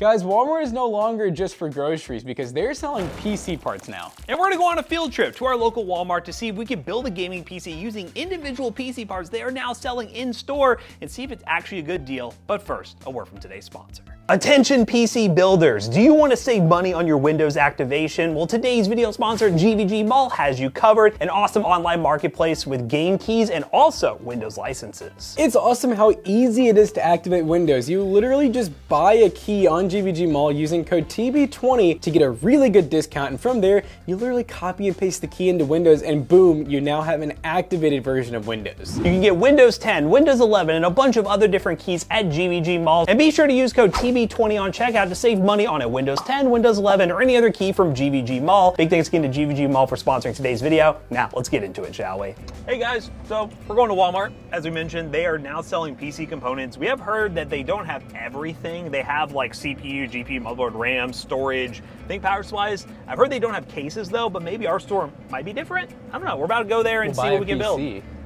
Guys, Walmart is no longer just for groceries because they're selling PC parts now. And we're gonna go on a field trip to our local Walmart to see if we can build a gaming PC using individual PC parts they are now selling in store and see if it's actually a good deal. But first, a word from today's sponsor. Attention PC builders, do you want to save money on your Windows activation? Well, today's video sponsor, GVG Mall, has you covered. An awesome online marketplace with game keys and also Windows licenses. It's awesome how easy it is to activate Windows. You literally just buy a key on GVG Mall using code TB20 to get a really good discount, and from there, you literally copy and paste the key into Windows and boom, you now have an activated version of Windows. You can get Windows 10, Windows 11, and a bunch of other different keys at GVG Mall. And be sure to use code TB20 on checkout to save money on a Windows 10, Windows 11, or any other key from GVG Mall. Big thanks again to GVG Mall for sponsoring today's video. Now, let's get into it, shall we? Hey guys, so we're going to Walmart. As we mentioned, they are now selling PC components. We have heard that they don't have everything. They have like CPU, GPU, motherboard, RAM, storage, I think power supplies. I've heard they don't have cases though, but maybe our store might be different. I don't know. We're about to go there and see what we can build.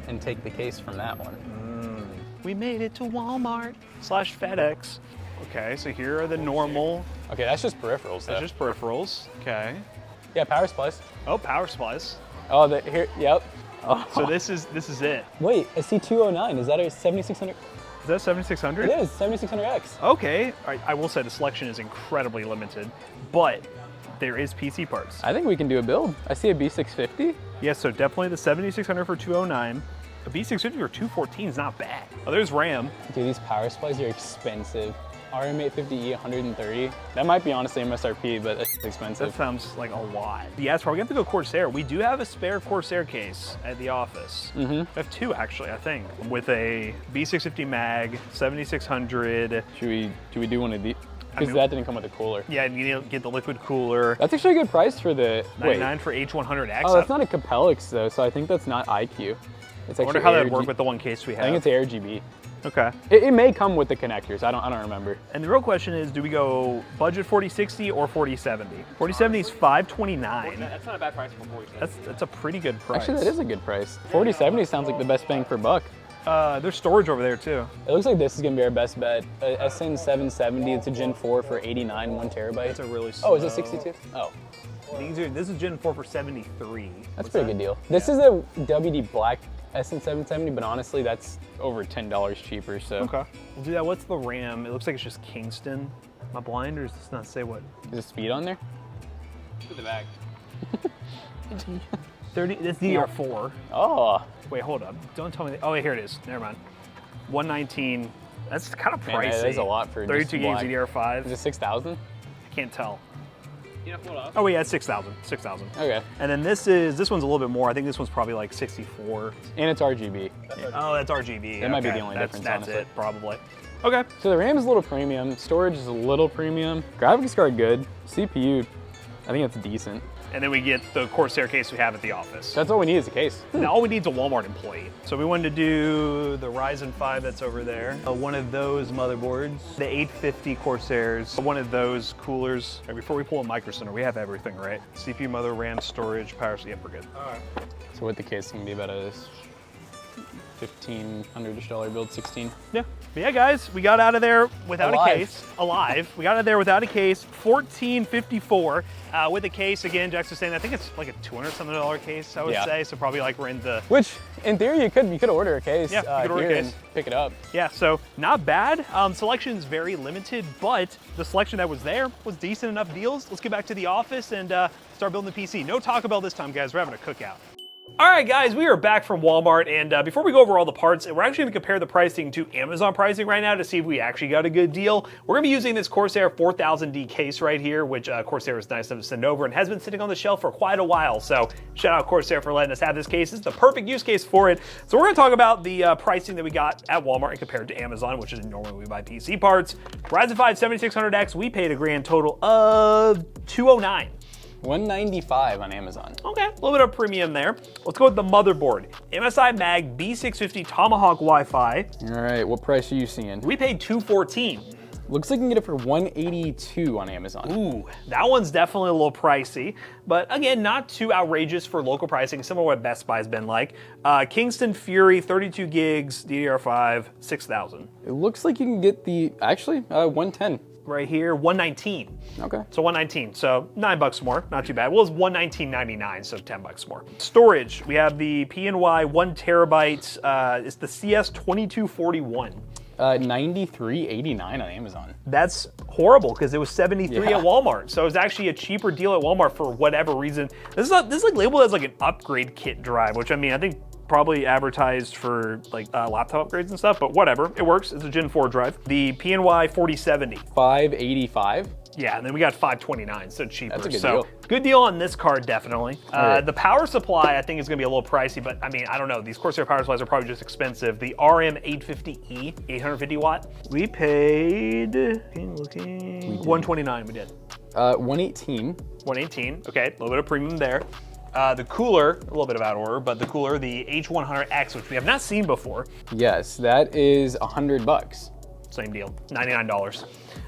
And take the case from that one. We made it to Walmart/FedEx. Okay, so here are the normal. Okay, that's just peripherals though. That's just peripherals. Okay. Yeah, power supplies. Oh, power supplies. Oh, here, yep. Oh. So this is it. Wait, a C209, is that a 7600? Is that 7600? It is, 7600X. Okay, I will say the selection is incredibly limited, but there is PC parts. I think we can do a build. I see a B650. Yes, so definitely the 7600 for 209. A B650 for 214 is not bad. Oh, there's RAM. Dude, these power supplies are expensive. RM850E 130. That might be honestly MSRP, but it's expensive. That sounds like a lot. Yeah, it's probably gonna have to go Corsair. We do have a spare Corsair case at the office. We have two actually, I think, with a B650 mag, 7600. Should we do one of these? Because that didn't come with a cooler. Yeah, you need to get the liquid cooler. That's actually a good price for the, $99 for H100x. Oh, that's not a Capellix though, so I think that's not IQ. It's I wonder how that would work with the one case we have. I think it's AIO RGB. Okay. It may come with the connectors. I don't remember. And the real question is, do we go budget 4060 or 4070? 4070 is $529. That's not a bad price for 4070. That's a pretty good price. Actually, that is a good price. 4070 sounds like the best bang for buck. There's storage over there too. It looks like this is gonna be our best bet. SN770, it's a Gen 4 for 89, 1 terabyte. It's a really slow. Oh, is it 62? Oh. This is Gen 4 for 73. That's a pretty good deal. This is a WD Black SN770, but honestly, that's over $10 cheaper, so. Okay. We'll do that. What's the RAM? It looks like it's just Kingston. Am I blind or does this not say what? Is the speed on there? Look at the back. 30, that's DDR4. Oh. Wait, hold up. Don't tell me. Oh, wait, here it is. Never mind. 119. That's kind of pricey. Man, that is a lot for 32 gigs DDR5. Is it 6,000? I can't tell. Hold up. Oh, yeah, it's 6,000. 6,000. Okay. And then this one's a little bit more. I think this one's probably like 64. And it's RGB. Oh, that's RGB. That might be the only difference, That's honestly. it, probably. Okay. So the RAM is a little premium. Storage is a little premium. Graphics card good. CPU, I think it's decent. And then we get the Corsair case we have at the office. That's all we need is a case. Now all we need is a Walmart employee. So we wanted to do the Ryzen 5 that's over there. One of those motherboards, the 850 Corsairs, one of those coolers. And before we pull a Micro Center, we have everything, right? CPU, mother, RAM, storage, power, so yeah, we're good. All right. So with the case, it's gonna be about a $1,500-ish build, 16. Yeah. But yeah, guys, we got out of there without a case. Alive. We got out of there without a case. $1,454 with a case. Again, Jax was saying, I think it's like a $200-something case, I would say. So probably like we're in the... Which, in theory, you could order a case, you could order a case. And pick it up. Yeah, so not bad. Selection's very limited, but the selection that was there was decent enough deals. Let's get back to the office and start building the PC. No Taco Bell this time, guys. We're having a cookout. All right, guys, we are back from Walmart, and before we go over all the parts, we're actually going to compare the pricing to Amazon pricing right now to see if we actually got a good deal. We're going to be using this Corsair 4000D case right here, which Corsair is nice enough to send over and has been sitting on the shelf for quite a while. So shout out Corsair for letting us have this case. It's the perfect use case for it. So we're going to talk about the pricing that we got at Walmart and compared to Amazon, which is normally we buy PC parts. Ryzen 5 7600X, we paid a grand total of $209. $195 on Amazon. Okay, a little bit of premium there. Let's go with the motherboard. MSI Mag B650 Tomahawk Wi-Fi. All right, what price are you seeing? We paid $214. Looks like you can get it for $182 on Amazon. Ooh, that one's definitely a little pricey, but again, not too outrageous for local pricing, similar to what Best Buy's been like. Kingston Fury, 32 gigs, DDR5, $6,000. It looks like you can get the, actually, 110. right here, 119. Okay. So 119, so $9 more, not too bad. Well, it's 119.99, so $10 more. Storage, we have the PNY 1 terabyte. It's the CS2241. 93.89 on Amazon. That's horrible because it was 73 Yeah. at Walmart. So it was actually a cheaper deal at Walmart for whatever reason. This is like labeled as like an upgrade kit drive, which I mean, I think probably advertised for like laptop upgrades and stuff, but whatever, it works. It's a Gen 4 drive. The PNY 4070. 585. Yeah, and then we got 529, so cheaper. That's a good so deal. Good deal on this card, definitely. Right. The power supply, I think, is gonna be a little pricey, but I mean, I don't know. These Corsair power supplies are probably just expensive. The RM850E, 850 watt. We paid, looking, 129 we did. 118. 118, okay, a little bit of premium there. The cooler, a little bit of out of order, but the cooler, the H100x, which we have not seen before. Yes, that is $100. Same deal, $99.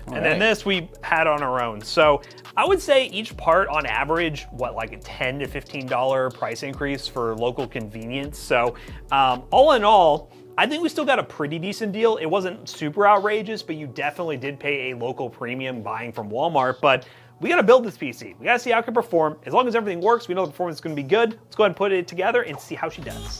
And right. then this we had on our own. So I would say each part on average, what, like a $10 to $15 price increase for local convenience. So all in all, I think we still got a pretty decent deal. It wasn't super outrageous, but you definitely did pay a local premium buying from Walmart. But we gotta build this PC. We gotta see how it can perform. As long as everything works, we know the performance is gonna be good. Let's go ahead and put it together and see how she does.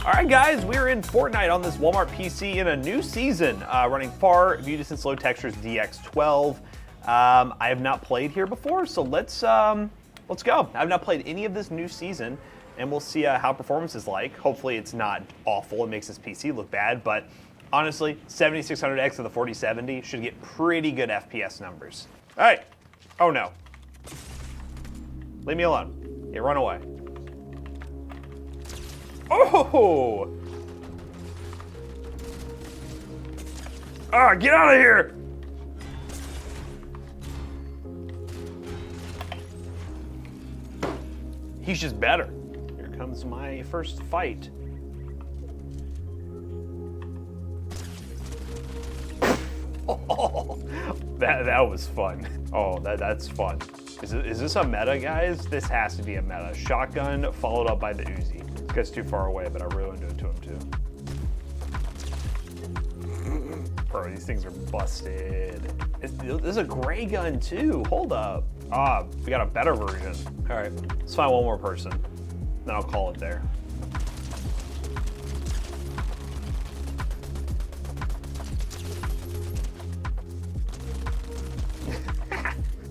All right, guys, we're in Fortnite on this Walmart PC in a new season, running far view distance low textures DX12. I have not played here before, so let's go. I have not played any of this new season, and we'll see how performance is like. Hopefully, it's not awful. It makes this PC look bad, but honestly, 7600X of the 4070 should get pretty good FPS numbers. All right. Oh no. Leave me alone. Yeah, run away. Oh! Ah, get out of here! He's just better. Here comes my first fight. Oh, that was fun. Oh, that's fun. Is this a meta, guys? This has to be a meta. Shotgun followed up by the Uzi. This guy's too far away, but I really want to do it to him too. Bro, these things are busted. There's a gray gun too. Hold up. Ah, we got a better version. All right, let's find one more person. Then I'll call it there.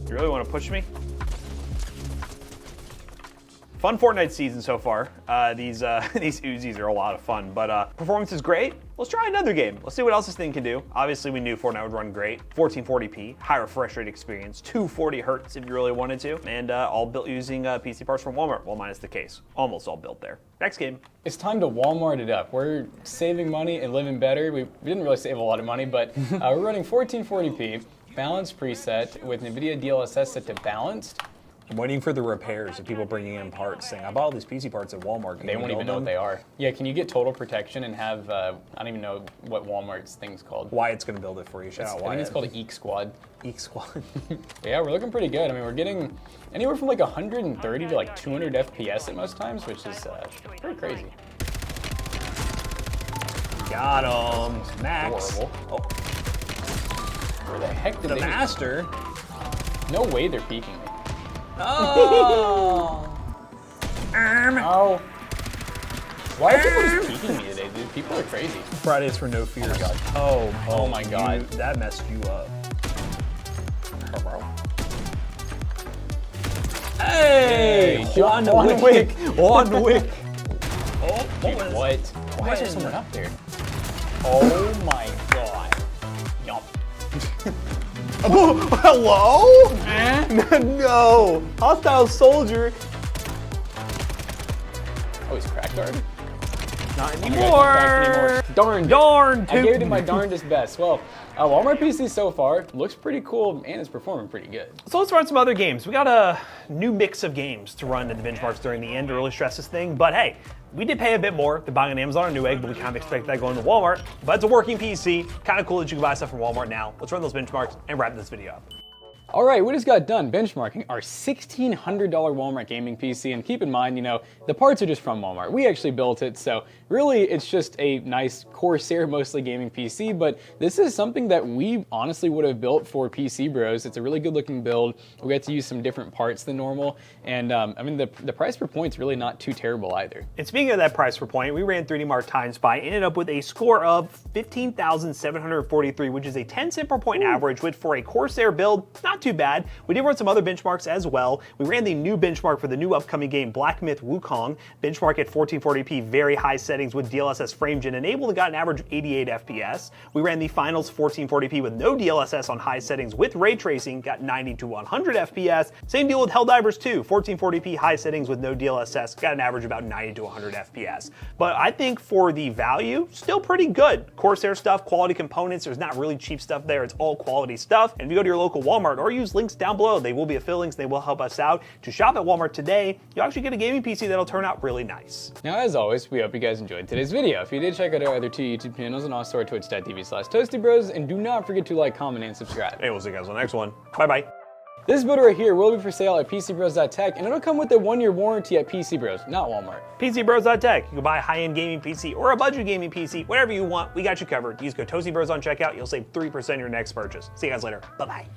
You really want to push me? Fun Fortnite season so far. These Uzis are a lot of fun, but performance is great. Let's try another game. Let's see what else this thing can do. Obviously, we knew Fortnite would run great. 1440p, high refresh rate experience, 240 hertz if you really wanted to, and all built using PC parts from Walmart. Well, minus the case. Almost all built there. Next game. It's time to Walmart it up. We're saving money and living better. We didn't really save a lot of money, but we're running 1440p, balanced preset with NVIDIA DLSS set to balanced. I'm waiting for the repairs of people bringing in parts saying, I bought all these PC parts at Walmart. Can They you won't build even know them?" what they are. Yeah, can you get total protection and have, I don't even know what Walmart's thing's called. Wyatt's going to build it for you. Shout out I think Wyatt. it's called Eek Squad. Eek Squad. Yeah, we're looking pretty good. I mean, we're getting anywhere from like 130 to like 200 FPS at most times, which is pretty crazy. Got him. Max. Horrible. Oh. Where the heck did The they master. No way they're peeking me. Oh. Oh. Why are people just peeking me today, dude? People are crazy. Fridays for no fear. Oh my God. That messed you up. Hey! John Wick. John Wick. Oh, Dude, what? Why is there someone up there? Oh my god. Yup. Hello? No. Hostile soldier. Oh, he's cracked already? Not Oh my God, anymore. not cracked anymore. Darn. Darn. I gave it my darndest best. Well, Walmart PC so far looks pretty cool and it's performing pretty good. So let's run some other games. We got a new mix of games to run at the benchmarks during the end to really stress this thing. But hey, we did pay a bit more than buying on Amazon or Newegg, but we kind of expect that going to Walmart. But it's a working PC. Kind of cool that you can buy stuff from Walmart now. Let's run those benchmarks and wrap this video up. All right, we just got done benchmarking our $1,600 Walmart gaming PC, and keep in mind, you know, the parts are just from Walmart. We actually built it, so really it's just a nice Corsair mostly gaming PC, but this is something that we honestly would have built for PC Bros. It's a really good looking build. We got to use some different parts than normal, and I mean, the price per point's really not too terrible either. And speaking of that price per point, we ran 3D Mark Time Spy, ended up with a score of 15,743, which is a 10 cent per point average, which for a Corsair build, not too bad. We did run some other benchmarks as well. We ran the new benchmark for the new upcoming game Black Myth Wukong, benchmark at 1440p, very high settings with DLSS frame gen enabled and got an average of 88 FPS. We ran the finals 1440p with no DLSS on high settings with ray tracing, got 90 to 100 FPS. Same deal with Helldivers 2, 1440p high settings with no DLSS, got an average about 90 to 100 FPS. But I think for the value, still pretty good. Corsair stuff, quality components, there's not really cheap stuff there, it's all quality stuff. And if you go to your local Walmart or use links down below, they will be affiliate links, they will help us out. To shop at Walmart today, you'll actually get a gaming PC that'll turn out really nice. Now, as always, we hope you guys enjoyed today's video. If you did, check out our other two YouTube channels and also our twitch.tv/ToastyBros, and do not forget to like, comment, and subscribe. Hey, we'll see you guys on the next one. Bye-bye. This builder right here will be for sale at PCBros.tech, and it'll come with a 1-year warranty at PC Bros, not Walmart. PCBros.tech. You can buy a high-end gaming PC or a budget gaming PC, whatever you want, we got you covered. Use code ToastyBros on checkout, you'll save 3% on your next purchase. See you guys later. Bye-bye.